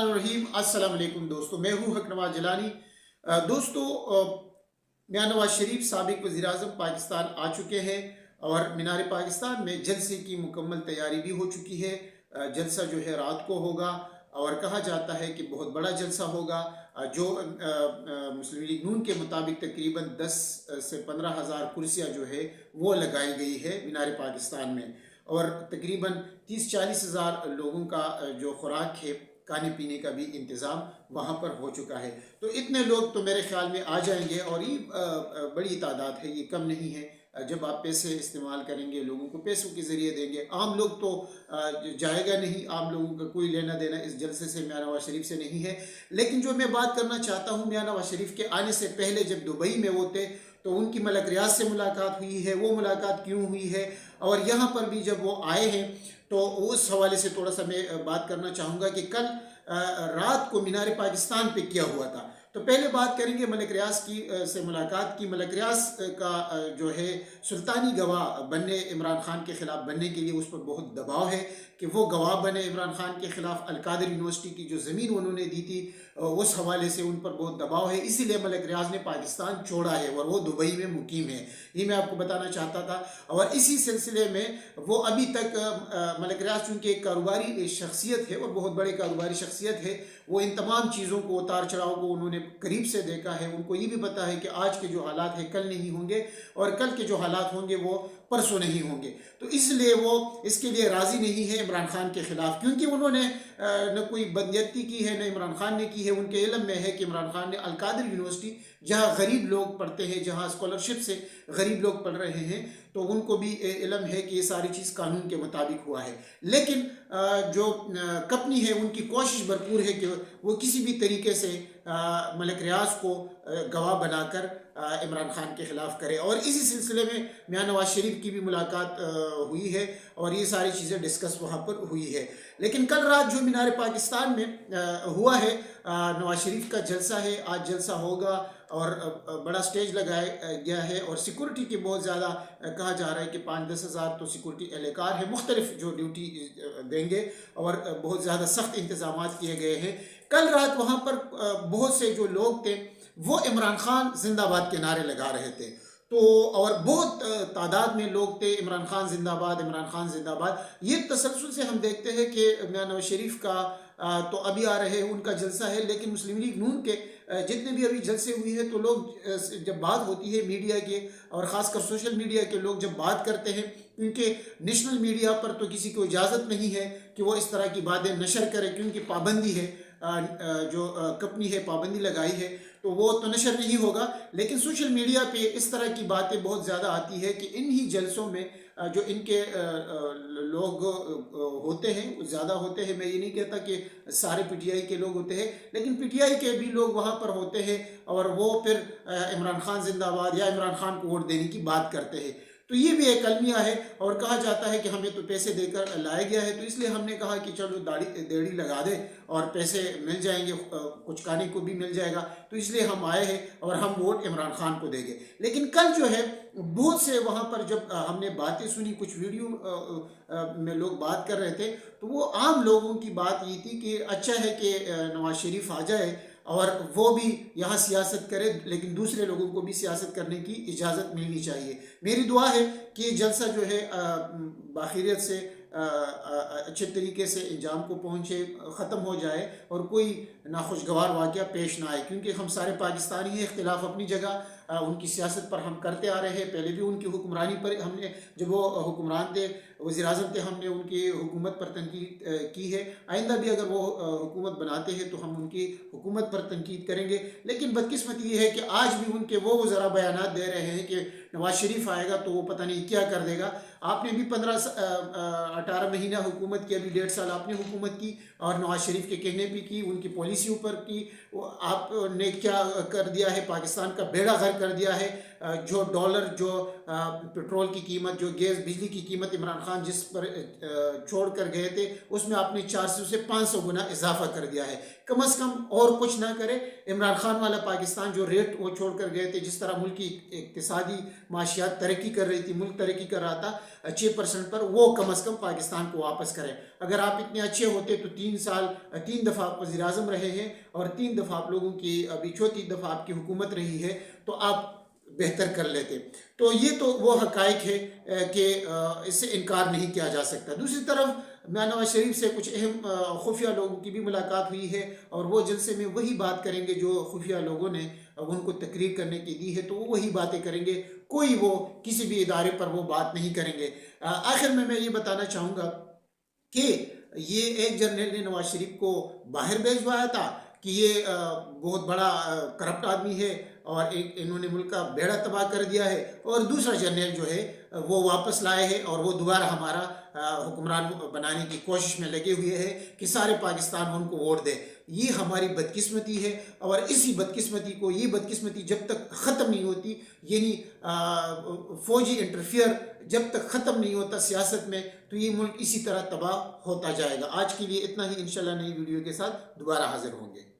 बिस्मिल्लाहिर्रहमानिर्रहीम। अस्सलाम वालेकुम दोस्तों, मैं हूँ हक नवाज जिलानी। दोस्तों, मियां नवाज शरीफ साबिक वज़ीर आज़म पाकिस्तान आ चुके हैं और मीनार पाकिस्तान में जलसे की मुकम्मल तैयारी भी हो चुकी है। जलसा जो है रात को होगा और कहा जाता है कि बहुत बड़ा जलसा होगा। जो मुस्लिम लीग नून के मुताबिक तकरीबन 10 से 15,000 कुर्सियाँ जो है वो लगाई गई है मीनार पाकिस्तान में और तकरीबन 30-40 हज़ार लोगों का जो खुराक है, खाने पीने का भी इंतज़ाम वहाँ पर हो चुका है। तो इतने लोग तो मेरे ख्याल में आ जाएंगे और ये बड़ी तादाद है, ये कम नहीं है। जब आप पैसे इस्तेमाल करेंगे, लोगों को पैसों के ज़रिए देंगे, आम लोग तो जाएगा नहीं, आम लोगों का कोई लेना देना इस जलसे से मियां नवाज शरीफ से नहीं है। लेकिन जो मैं बात करना चाहता हूँ, मियां नवाज शरीफ के आने से पहले जब दुबई में वो थे तो उनकी मलक रियाज से मुलाकात हुई है। वो मुलाकात क्यों हुई है और यहाँ पर भी जब वो आए हैं तो उस हवाले से थोड़ा सा मैं बात करना चाहूँगा कि कल रात को मीनार पाकिस्तान पे किया हुआ था। तो पहले बात करेंगे मलक रियाज की से मुलाकात की। मलक रियाज का जो है सुल्तानी गवाह बनने, इमरान खान के ख़िलाफ़ बनने के लिए उस पर बहुत दबाव है कि वो गवाह बने इमरान खान के ख़िलाफ़। अलकादर यूनिवर्सिटी की जो ज़मीन उन्होंने दी थी उस हवाले से उन पर बहुत दबाव है, इसीलिए मलक रियाज ने पाकिस्तान छोड़ा है और वो दुबई में मुकीम है। ये मैं आपको बताना चाहता था। और इसी सिलसिले में वो अभी तक मलक रियाज चूँकि एक कारोबारी शख्सियत है और बहुत बड़े कारोबारी शख्सियत है, वो इन तमाम चीज़ों को, उतार चढ़ाव को उन्होंने करीब से देखा है। उनको ये भी पता है कि आज के जो हालात हैं कल नहीं होंगे और कल के जो हालात होंगे वो परसों नहीं होंगे। तो इसलिए वो इसके लिए राज़ी नहीं है इमरान खान के ख़िलाफ़, क्योंकि उन्होंने न कोई बदनीयती की है, न इमरान खान ने की है। उनके इल्म में है कि इमरान खान ने अलकादर यूनिवर्सिटी, जहाँ गरीब लोग पढ़ते हैं, जहाँ स्कॉलरशिप से गरीब लोग पढ़ रहे हैं, तो उनको भी इल्म है कि ये सारी चीज़ कानून के मुताबिक हुआ है। लेकिन जो कंपनी है उनकी कोशिश भरपूर है कि वो किसी भी तरीके से मलक रियाज को गवाह बनाकर इमरान खान के ख़िलाफ़ करे। और इसी सिलसिले में मियां नवाज शरीफ की भी मुलाकात हुई है और ये सारी चीज़ें डिस्कस वहाँ पर हुई है। लेकिन कल रात जो मीनार पाकिस्तान में हुआ है, नवाज शरीफ का जलसा है, आज जलसा होगा और बड़ा स्टेज लगाया गया है और सिक्योरिटी की बहुत ज़्यादा कहा जा रहा है कि 5-10 हज़ार तो सिक्योरिटी एहलकार है, मुख्तलिफ जो ड्यूटी देंगे और बहुत ज़्यादा सख्त इंतज़ाम किए गए हैं। कल रात वहाँ पर बहुत से जो लोग थे वो इमरान खान जिंदाबाद के नारे लगा रहे थे। तो और बहुत तादाद में लोग थे, इमरान खान जिंदाबाद, इमरान खान जिंदाबाद। ये तसलसल से हम देखते हैं कि मियां नवाज शरीफ का तो अभी आ रहे हैं, उनका जलसा है, लेकिन मुस्लिम लीग नून के जितने भी अभी जलसे हुए हैं तो लोग जब बात होती है मीडिया के और ख़ासकर सोशल मीडिया के लोग जब बात करते हैं, क्योंकि नेशनल मीडिया पर तो किसी को इजाज़त नहीं है कि वो इस तरह की बातें नशर करे, क्योंकि पाबंदी है, जो कंपनी है पाबंदी लगाई है, तो वो तो नशर नहीं होगा। लेकिन सोशल मीडिया पे इस तरह की बातें बहुत ज़्यादा आती है कि इन्हीं जलसों में जो इनके लोग होते हैं ज़्यादा होते हैं। मैं ये नहीं कहता कि सारे पीटीआई के लोग होते हैं, लेकिन पीटीआई के भी लोग वहाँ पर होते हैं और वो फिर इमरान खान जिंदाबाद या इमरान खान को वोट देने की बात करते हैं। तो ये भी एक अलमिया है और कहा जाता है कि हमें तो पैसे देकर लाया गया है, तो इसलिए हमने कहा कि चलो दाढ़ी देड़ी लगा दे और पैसे मिल जाएंगे, कुछ खाने को भी मिल जाएगा, तो इसलिए हम आए हैं और हम वोट इमरान खान को देंगे। लेकिन कल जो है बहुत से वहाँ पर जब हमने बातें सुनी, कुछ वीडियो में लोग बात कर रहे थे, तो वो आम लोगों की बात ये थी कि अच्छा है कि नवाज शरीफ आ जाए और वो भी यहाँ सियासत करे, लेकिन दूसरे लोगों को भी सियासत करने की इजाज़त मिलनी चाहिए। मेरी दुआ है कि जलसा जो है बाखिरियत से अच्छे तरीके से इंजाम को पहुँचे, ख़त्म हो जाए और कोई नाखुशगवार वाक़या पेश ना आए, क्योंकि हम सारे पाकिस्तानी हैं। इख्तिलाफ़ अपनी जगह, उनकी सियासत पर हम करते आ रहे हैं, पहले भी उनकी हुक्मरानी पर हमने, जब वो हुक्मरान थे, वज़ीर आज़म थे, हमने उनकी हुकूमत पर तनकीद की है। आइंदा भी अगर वो हुकूमत बनाते हैं तो हम उनकी हुकूमत पर तनकीद करेंगे। लेकिन बदकिस्मती ये है कि आज भी उनके वो ज़रा बयानात दे रहे हैं कि नवाज शरीफ आएगा तो वो पता नहीं क्या कर देगा। आपने भी 18 महीना हुकूमत की, अभी 1.5 साल आपने हुकूमत की और नवाज शरीफ के कहने भी की, उनकी पॉलिसियों पर की। आपने क्या कर दिया है, पाकिस्तान का बेड़ा गर्क कर दिया है। जो डॉलर, जो पेट्रोल की कीमत, जो गैस बिजली की कीमत इमरान खान जिस पर छोड़ कर गए थे उसमें आपने 400 से 500 गुना इजाफा कर दिया है। कम अज़ कम और कुछ ना करे, इमरान खान वाला पाकिस्तान जो रेट वो छोड़ कर गए थे, जिस तरह मुल्क की इक्तिसादी माशियात तरक्की कर रही थी, मुल्क तरक्की कर रहा था 6% पर, वो कम अज़ कम पाकिस्तान को वापस करें। अगर आप इतने अच्छे होते तो 3 साल 3 दफ़ा आप वज़ीर आज़म रहे हैं और 3 दफ़ा आप लोगों की अभी चौथी दफ़ा आपकी हुकूमत रही है, तो आप बेहतर कर लेते। तो ये तो वो हकाइक है कि इससे इनकार नहीं किया जा सकता। दूसरी तरफ मियां नवाज शरीफ से कुछ अहम खुफिया लोगों की भी मुलाकात हुई है और वो जलसे में वही बात करेंगे जो खुफिया लोगों ने उनको तकरीर करने की दी है, तो वो वही बातें करेंगे, कोई वो किसी भी इदारे पर वो बात नहीं करेंगे। आखिर में मैं ये बताना चाहूँगा कि ये एक जर्नल ने नवाज शरीफ को बाहर भेजवाया था कि ये बहुत बड़ा करप्ट आदमी है और एक इन्होंने मुल्क का बेड़ा तबाह कर दिया है, और दूसरा जर्नल जो है वो वापस लाए हैं और वो दोबारा हमारा हुक्मरान बनाने की कोशिश में लगे हुए हैं कि सारे पाकिस्तान उनको वोट दे। ये हमारी बदकिस्मती है और इसी बदकिस्मती को, ये बदकिस्मती जब तक ख़त्म नहीं होती, यानी फौजी इंटरफियर जब तक ख़त्म नहीं होता सियासत में, तो ये मुल्क इसी तरह तबाह होता जाएगा। आज के लिए इतना ही, इंशाल्लाह नई वीडियो के साथ दोबारा हाजिर होंगे।